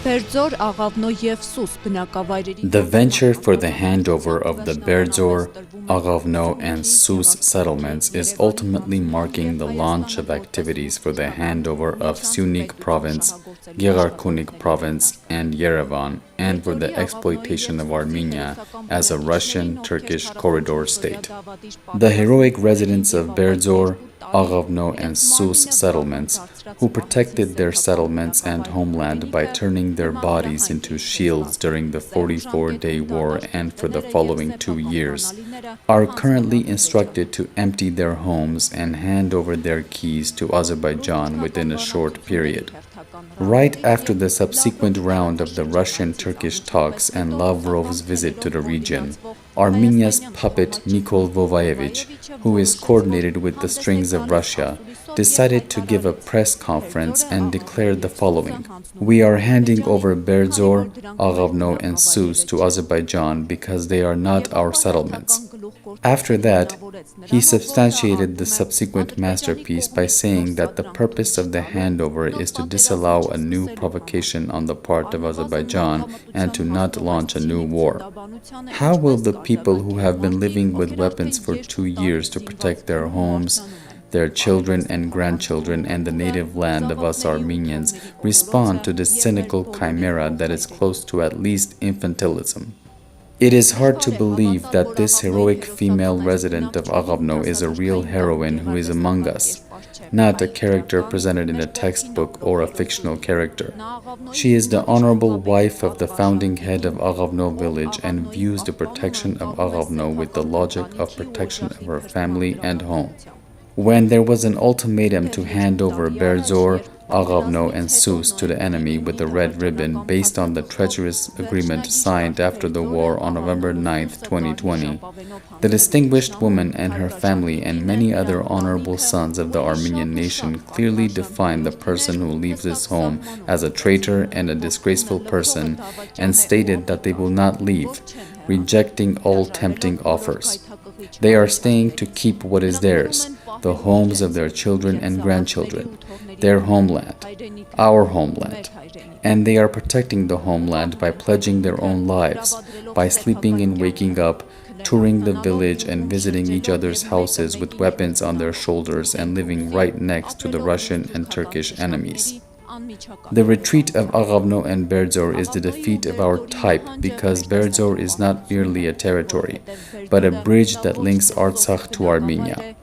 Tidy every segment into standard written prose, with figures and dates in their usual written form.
Berdzor, Aghavno եւ Sus բնակավայրերի The venture for the handover of the Berdzor, Aghavno and Sus settlements is ultimately marking the launch of activities for the handover of Syunik province, Gegharkunik province, and Yerevan, and for the exploitation of Armenia as a Russian-Turkish corridor state. The heroic residents of Berdzor, Aghavno and Sus settlements, who protected their settlements and homeland by turning their bodies into shields during the 44-day war and for the following 2 years, are currently instructed to empty their homes and hand over their keys to Azerbaijan within a short period. Right after the subsequent round of the Russian-Turkish talks and Lavrov's visit to the region, Armenia's puppet Nikol Vovayevich, who is coordinated with the strings of Russia, decided to give a press conference and declared the following: "We are handing over Berdzor, Aghavno and Sus to Azerbaijan because they are not our settlements." After that, he substantiated the subsequent masterpiece by saying that the purpose of the handover is to disallow a new provocation on the part of Azerbaijan and to not launch a new war. How will the people who have been living with weapons for 2 years to protect their homes, their children and grandchildren, and the native land of us Armenians respond to this cynical chimera that is close to at least infantilism? It is hard to believe that this heroic female resident of Aghavno is a real heroine who is among us, not a character presented in a textbook or a fictional character. She is the honorable wife of the founding head of Aghavno village and views the protection of Aghavno with the logic of protection of her family and home. When there was an ultimatum to hand over Berdzor, Aghavno and Sus to the enemy with a red ribbon based on the treacherous agreement signed after the war on November 9, 2020, the distinguished woman and her family and many other honorable sons of the Armenian nation clearly defined the person who leaves his home as a traitor and a disgraceful person and stated that they will not leave, rejecting all tempting offers. They are staying to keep what is theirs, the homes of their children and grandchildren, their homeland, our homeland. And they are protecting the homeland by pledging their own lives, by sleeping and waking up, touring the village and visiting each other's houses with weapons on their shoulders and living right next to the Russian and Turkish enemies. The retreat of Aghavno and Berdzor is the defeat of our type because Berdzor is not merely a territory, but a bridge that links Artsakh to Armenia.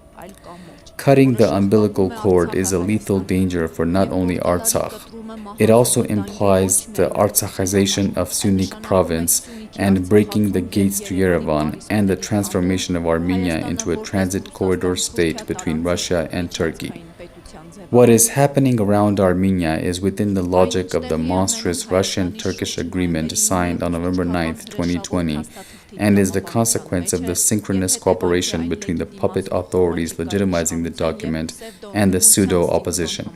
Cutting the umbilical cord is a lethal danger for not only Artsakh. It also implies the Artsakhization of Syunik province and breaking the gates to Yerevan and the transformation of Armenia into a transit corridor state between Russia and Turkey. What is happening around Armenia is within the logic of the monstrous Russian-Turkish agreement signed on November 9, 2020, and is the consequence of the synchronous cooperation between the puppet authorities legitimizing the document and the pseudo-opposition.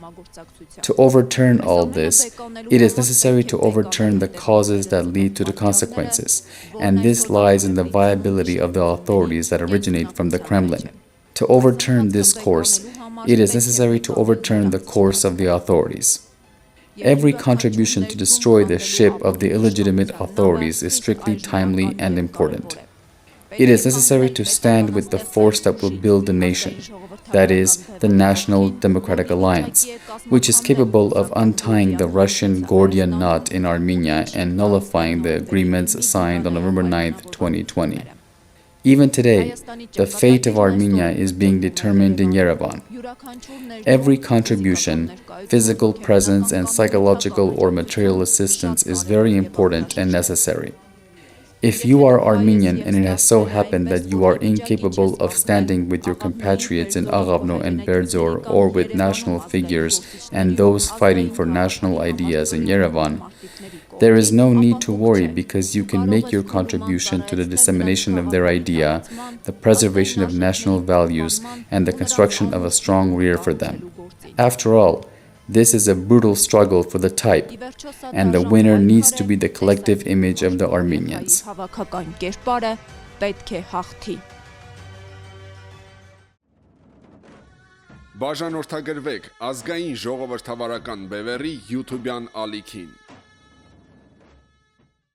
To overturn all this, it is necessary to overturn the causes that lead to the consequences, and this lies in the viability of the authorities that originate from the Kremlin. To overturn this course, it is necessary to overturn the course of the authorities. Every contribution to destroy the ship of the illegitimate authorities is strictly timely and important. It is necessary to stand with the force that will build the nation, that is, the National Democratic Alliance, which is capable of untying the Russian Gordian knot in Armenia and nullifying the agreements signed on November 9, 2020. Even today, the fate of Armenia is being determined in Yerevan. Every contribution, physical presence, and psychological or material assistance is very important and necessary. If you are Armenian and it has so happened that you are incapable of standing with your compatriots in Aghavno and Berdzor or with national figures and those fighting for national ideas in Yerevan, there is no need to worry because you can make your contribution to the dissemination of their idea, the preservation of national values, and the construction of a strong rear for them. After all, this is a brutal struggle for the type, and the winner needs to be the collective image of the Armenians. Բաժանորդագրվեք ազգային ժողովրդավարական բևեռի YouTube-յան ալիքին։